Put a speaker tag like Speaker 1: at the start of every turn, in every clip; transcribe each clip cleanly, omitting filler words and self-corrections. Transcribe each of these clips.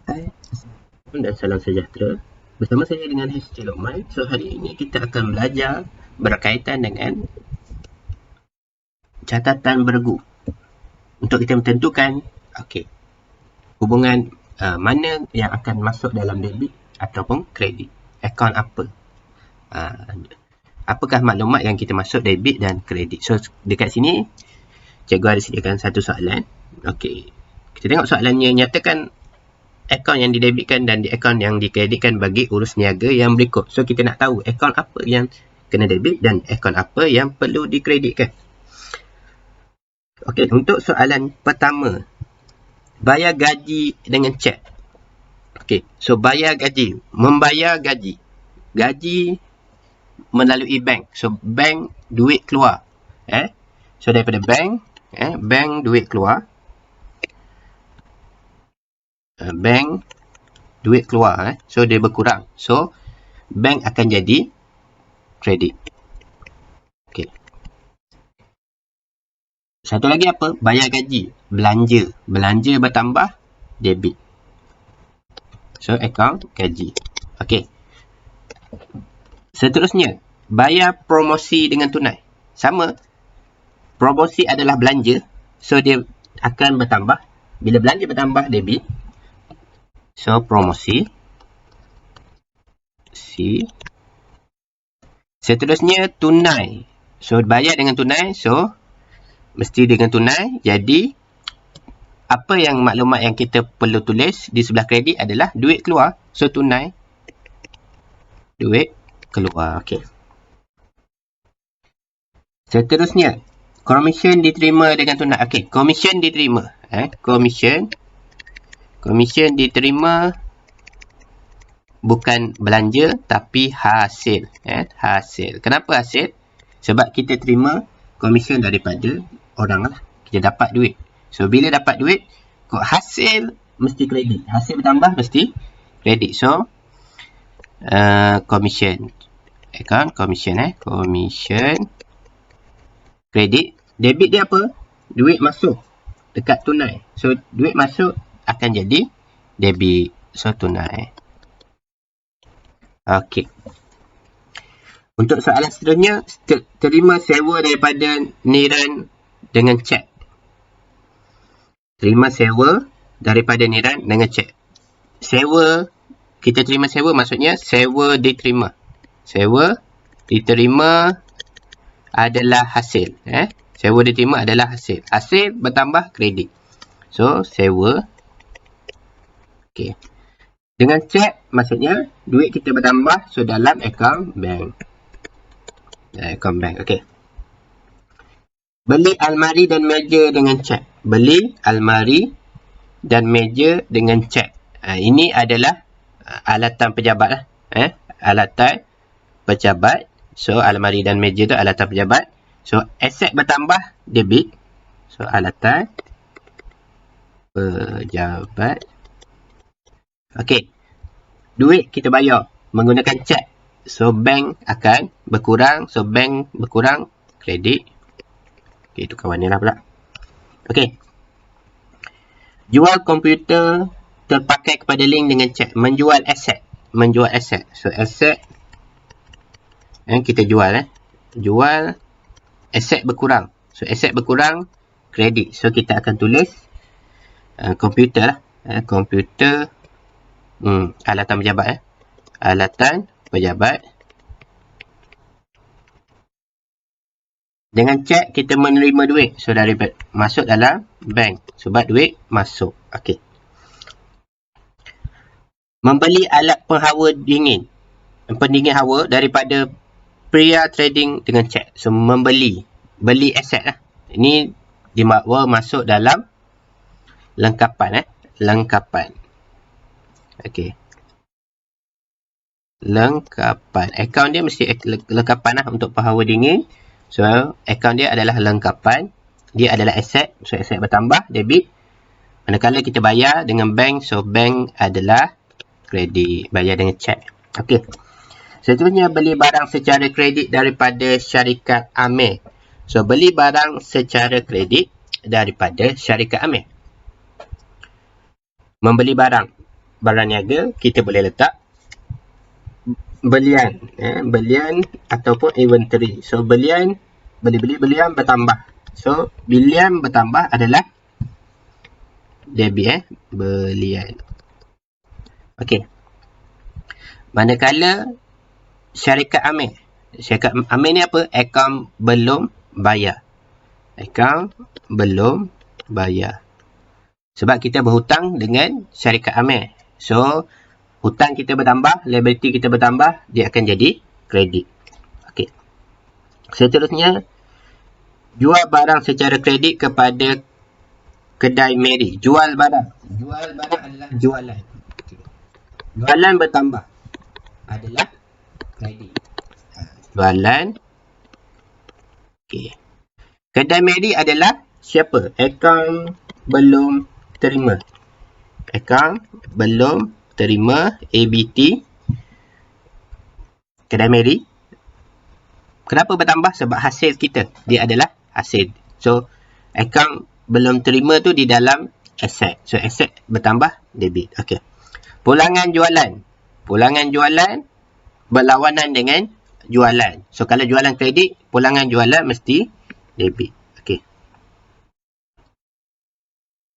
Speaker 1: Hai, Assalamualaikum dan salam sejahtera. Bersama saya dengan H.C. Lokman. So, hari ini kita akan belajar berkaitan dengan catatan bergu. Untuk kita menentukan, hubungan mana yang akan masuk dalam debit ataupun kredit. Akaun apa. Apakah maklumat yang kita masuk debit dan kredit. So, dekat sini, cikgu ada sediakan satu soalan. Kita tengok soalannya, nyatakan akaun yang didebitkan dan akaun yang dikreditkan bagi urus niaga yang berikut. So, kita nak tahu akaun apa yang kena debit dan akaun apa yang perlu dikreditkan. Untuk soalan pertama, bayar gaji dengan cek. So bayar gaji, membayar gaji. Gaji melalui bank. So, bank duit keluar. So, daripada bank, bank duit keluar. Bank duit keluar, so dia berkurang, so bank akan jadi kredit. Satu lagi apa? Bayar gaji, belanja bertambah, debit. So akaun gaji. Seterusnya, bayar promosi dengan tunai. Sama, promosi adalah belanja, so dia akan bertambah. Bila belanja bertambah, debit. So, promosi. Seterusnya, tunai. So, bayar dengan tunai. So, mesti dengan tunai. Jadi, apa yang maklumat yang kita perlu tulis di sebelah kredit adalah duit keluar. So, tunai. Duit keluar. Seterusnya, komisen diterima dengan tunai. Komisen diterima. Komisen diterima bukan belanja tapi hasil. Hasil. Kenapa hasil? Sebab kita terima komisen daripada orang lah. Kita dapat duit. So, bila dapat duit, hasil mesti kredit. Hasil bertambah mesti kredit. So, komisen. Komisen. Komisen. Kredit. Debit dia apa? Duit masuk dekat tunai. So, duit masuk akan jadi debit. So, tunai. Untuk soalan seterusnya, terima sewa daripada niran dengan cek. Terima sewa daripada niran dengan cek. Sewa, kita terima sewa maksudnya sewa diterima. Sewa diterima adalah hasil. Sewa diterima adalah hasil. Hasil bertambah kredit. So, sewa. Dengan cek, maksudnya duit kita bertambah. So, dalam akaun bank. Akaun bank, Beli almari dan meja dengan cek. Beli almari dan meja dengan cek. Ini adalah alatan pejabat lah. Alatan pejabat. So, almari dan meja tu alatan pejabat. So, aset bertambah, debit. So, alatan pejabat. Duit kita bayar menggunakan cek. So, bank akan berkurang. So, bank berkurang, kredit. Itu kawan ni lah pula. Jual komputer terpakai kepada link dengan cek. Menjual aset. Menjual aset. So, aset. Kita jual. Jual. Aset berkurang. So, aset berkurang, kredit. So, kita akan tulis komputer lah. Komputer. Alatan pejabat. Alatan pejabat. Dengan cek, kita menerima duit. So, dari masuk dalam bank. Sebab duit masuk. Membeli alat penghawa dingin. Pendingin hawa daripada Priya Trading dengan cek. So, membeli. Beli aset lah. Ini masuk dalam lengkapan. Lengkapan. Lengkapan. Akaun dia mesti lengkapan lah untuk penghawa dingin. So, akaun dia adalah lengkapan. Dia adalah aset. So, aset bertambah, debit. Manakala kita bayar dengan bank. So, bank adalah kredit. Bayar dengan cek. Seterusnya, beli barang secara kredit daripada syarikat Amir. So, beli barang secara kredit daripada syarikat Amir. Membeli barang. barang niaga, kita boleh letak belian, belian ataupun inventory. So belian, beli belian bertambah. So belian bertambah adalah debit, belian. Okey. Manakala syarikat amil. Syarikat amil ni apa? Akaun belum bayar. Akaun belum bayar. Sebab kita berhutang dengan syarikat amil. So hutang kita bertambah, liability kita bertambah, dia akan jadi kredit. Okey. Seterusnya, jual barang secara kredit kepada kedai Mary. Jual barang. Jual barang adalah jualan. Okay. Jualan bertambah adalah kredit. Jualan. Okey. Kedai Mary adalah siapa? Akaun belum terima. Akaun belum terima ABT. Kedai Mary. Kenapa bertambah? Sebab hasil kita. Dia adalah hasil. So, akaun belum terima tu di dalam aset. So, aset bertambah debit. Okey. Pulangan jualan. Pulangan jualan berlawanan dengan jualan. So, kalau jualan kredit, pulangan jualan mesti debit. Okey.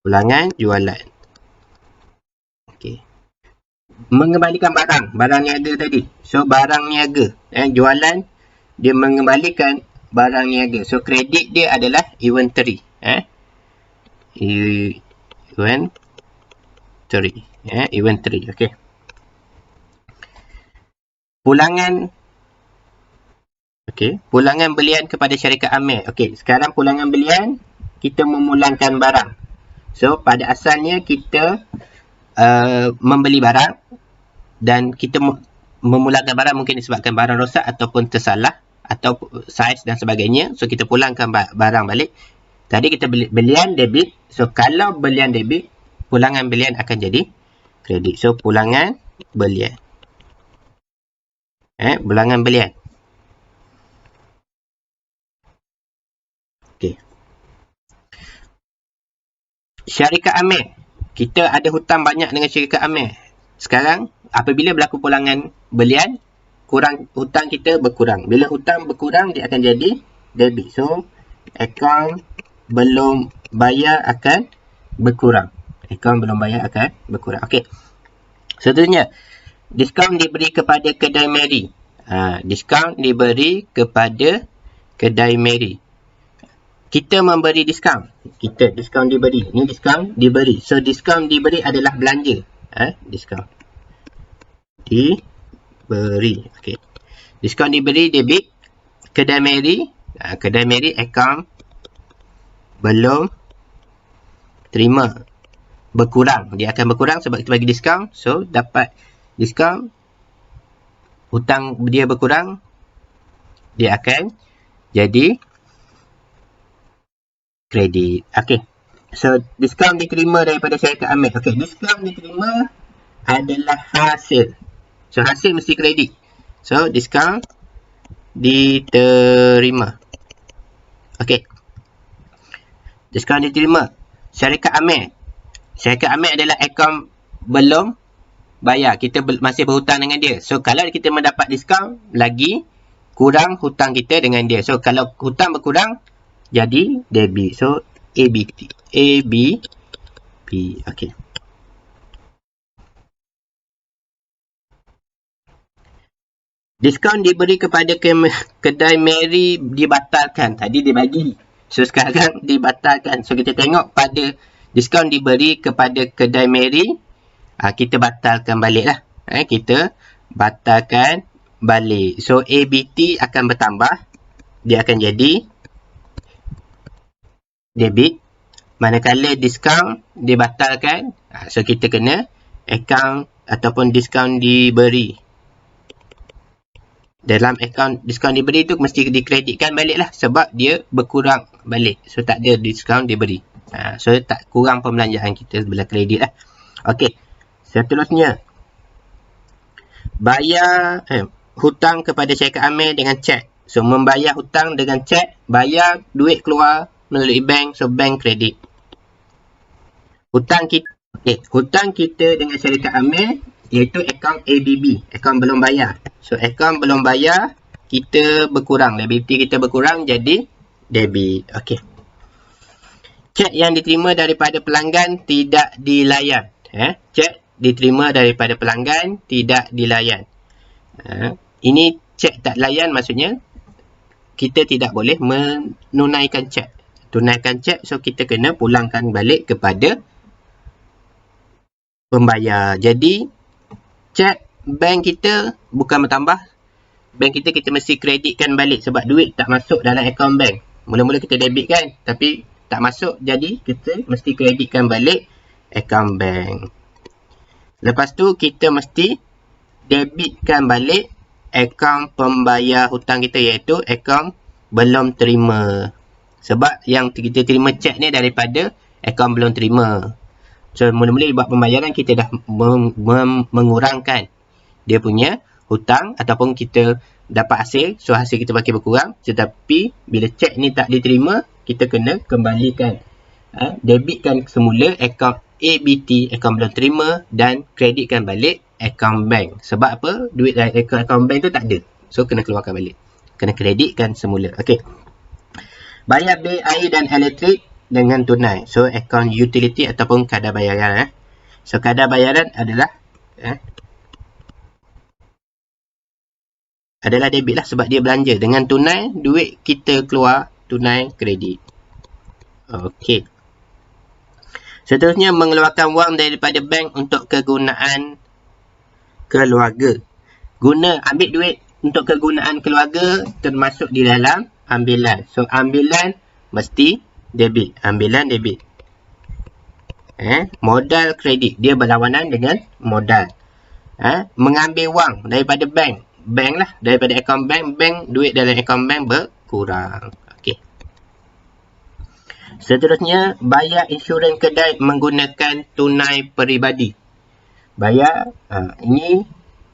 Speaker 1: Pulangan jualan. Okey. Mengembalikan barang. Barang niaga tadi. So, barang niaga. Jualan, dia mengembalikan barang niaga. So, kredit dia adalah inventory. Inventory. Inventory. Okey. Pulangan. Okey. Pulangan belian kepada syarikat amil. Okey. Sekarang pulangan belian, kita memulangkan barang. So, pada asalnya kita membeli barang dan kita memulangkan barang mungkin disebabkan barang rosak ataupun tersalah atau saiz dan sebagainya. So, kita pulangkan barang balik. Tadi kita belian debit. So, kalau belian debit, pulangan belian akan jadi kredit. So, pulangan belian. Pulangan belian. Okey. Syarikat amil. Kita ada hutang banyak dengan syarikat amil. Sekarang, apabila berlaku pulangan belian, hutang kita berkurang. Bila hutang berkurang, dia akan jadi debit. So, akaun belum bayar akan berkurang. Akaun belum bayar akan berkurang. Okey. Seterusnya, diskaun diberi kepada kedai Mary. Diskaun diberi kepada kedai Mary. Kita memberi diskaun. Diskaun diberi. Ini diskaun diberi. So, diskaun diberi adalah belanja. Diskaun. Diberi. Okey. Diskaun diberi debit. Kedai Mary. Kedai Mary akaun belum terima. Berkurang. Dia akan berkurang sebab kita bagi diskaun. So, dapat diskaun. Hutang dia berkurang. Dia akan jadi kredit. Okey. So, diskaun diterima daripada syarikat amil. Okey, diskaun diterima adalah hasil. So, hasil mesti kredit. So, diskaun diterima. Okey. Diskaun diterima. Syarikat amil. Syarikat amil adalah akaun belum bayar. Kita masih berhutang dengan dia. So, kalau kita mendapat diskaun, lagi kurang hutang kita dengan dia. So, kalau hutang berkurang, jadi debit. So, ABP. Okey. Diskaun diberi kepada kedai Mary dibatalkan. Tadi dia bagi. So, sekarang dibatalkan. So, kita tengok pada diskaun diberi kepada kedai Mary. Kita batalkan balik lah. Kita batalkan balik. So, ABT akan bertambah. Dia akan jadi debit. Manakala diskaun dibatalkan, so kita kena akaun ataupun diskaun diberi. Dalam akaun diskaun diberi tu mesti dikreditkan balik lah sebab dia berkurang balik. So, tak ada diskaun diberi. So, tak kurang pembelanjaan kita sebelah kredit lah. Okey. Seterusnya, bayar hutang kepada syarikat amil dengan cek. So, membayar hutang dengan cek, bayar duit keluar melalui bank. So, bank kredit. Hutang kita Okey, hutang kita dengan syarikat Amil iaitu akaun ABB, akaun belum bayar. So, akaun belum bayar, kita berkurang, liability kita berkurang jadi debit. Okey. Cek yang diterima daripada pelanggan tidak dilayan. Cek diterima daripada pelanggan tidak dilayan. Ini cek tak layan maksudnya kita tidak boleh menunaikan cek. Tunaikan cek, so kita kena pulangkan balik kepada pembayar. Jadi, cek bank kita bukan bertambah. Bank kita mesti kreditkan balik sebab duit tak masuk dalam akaun bank. Mula-mula kita debit kan, tapi tak masuk, jadi kita mesti kreditkan balik akaun bank. Lepas tu, kita mesti debitkan balik akaun pembayar hutang kita iaitu akaun belum terima. Sebab yang kita terima cek ni daripada akaun belum terima. So, mula-mula buat pembayaran kita dah mengurangkan dia punya hutang ataupun kita dapat hasil. So, hasil kita makin berkurang. Tetapi, bila cek ni tak diterima, kita kena kembalikan. Debitkan semula akaun ABT, akaun belum terima dan kreditkan balik akaun bank. Sebab apa? Duit dari akaun bank tu tak ada. So, kena keluarkan balik. Kena kreditkan semula. Okey. Bayar bil air dan elektrik dengan tunai. So, akaun utility ataupun kadar bayaran. So, kadar bayaran adalah debit lah sebab dia belanja. Dengan tunai, duit kita keluar tunai kredit. Okey. Seterusnya, mengeluarkan wang daripada bank untuk kegunaan keluarga. Ambil duit untuk kegunaan keluarga termasuk di dalam ambilan. So, ambilan mesti debit. Ambilan debit. Modal kredit. Dia berlawanan dengan modal. Mengambil wang daripada bank. Bank lah. Daripada akaun bank. Duit dalam akaun bank berkurang. Okey. Seterusnya, bayar insurans kedai menggunakan tunai peribadi. Bayar, ini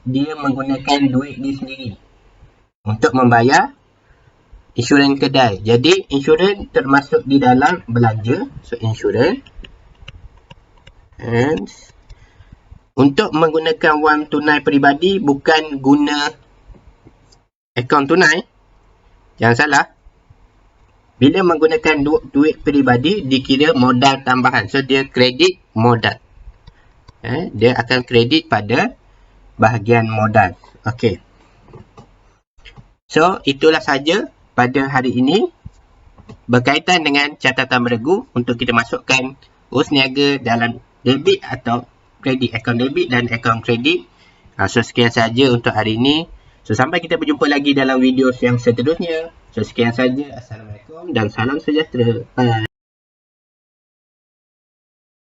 Speaker 1: dia menggunakan duit dia sendiri untuk membayar insurans kedai. Jadi, insurans termasuk di dalam belanja. So, insurans. And untuk menggunakan wang tunai peribadi bukan guna akaun tunai. Jangan salah. Bila menggunakan duit peribadi, dikira modal tambahan. So, dia kredit modal. Dia akan kredit pada bahagian modal. Okey. So, itulah saja pada hari ini berkaitan dengan catatan beregu untuk kita masukkan urus niaga dalam debit atau kredit. Akaun debit dan akaun kredit. So, sekian saja untuk hari ini. So, sampai kita berjumpa lagi dalam video yang seterusnya. So, sekian saja. Assalamualaikum dan salam sejahtera. Bye.